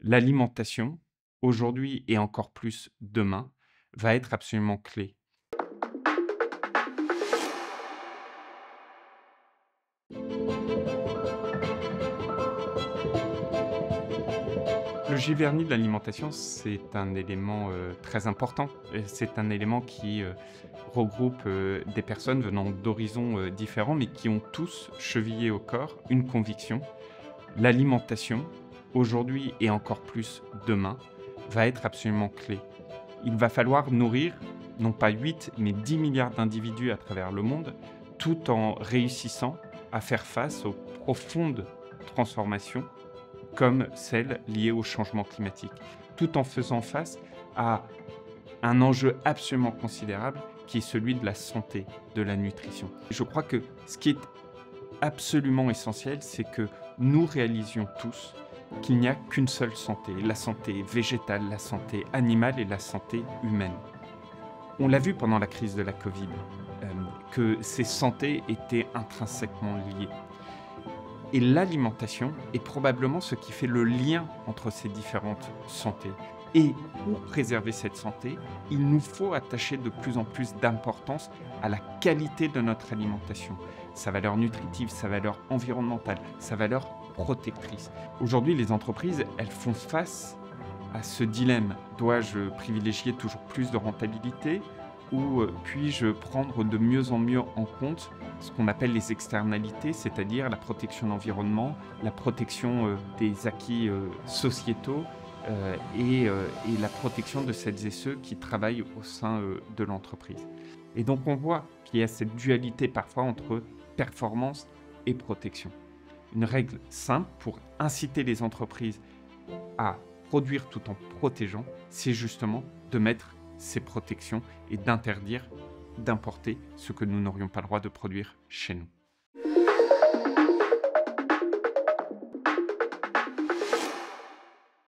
L'alimentation, aujourd'hui et encore plus demain, va être absolument clé. Le Giverny de l'alimentation, c'est un élément, très important et c'est un élément qui, regroupe, des personnes venant d'horizons, différents, mais qui ont tous chevillé au corps une conviction: l'alimentation, aujourd'hui et encore plus demain, va être absolument clé. Il va falloir nourrir non pas 8 mais 10 milliards d'individus à travers le monde, tout en réussissant à faire face aux profondes transformations comme celles liées au changement climatique, tout en faisant face à un enjeu absolument considérable qui est celui de la santé, de la nutrition. Je crois que ce qui est absolument essentiel, c'est que nous réalisions tous qu'il n'y a qu'une seule santé, la santé végétale, la santé animale et la santé humaine. On l'a vu pendant la crise de la Covid, que ces santé étaient intrinsèquement liées. Et l'alimentation est probablement ce qui fait le lien entre ces différentes santé. Et pour préserver cette santé, il nous faut attacher de plus en plus d'importance à la qualité de notre alimentation, sa valeur nutritive, sa valeur environnementale, sa valeur protectrice. Aujourd'hui, les entreprises, elles font face à ce dilemme. Dois-je privilégier toujours plus de rentabilité ou puis-je prendre de mieux en mieux en compte ce qu'on appelle les externalités, c'est-à-dire la protection de l'environnement, la protection des acquis sociétaux et la protection de celles et ceux qui travaillent au sein de l'entreprise. Et donc on voit qu'il y a cette dualité parfois entre performance et protection. Une règle simple pour inciter les entreprises à produire tout en protégeant, c'est justement de mettre ces protections et d'interdire d'importer ce que nous n'aurions pas le droit de produire chez nous.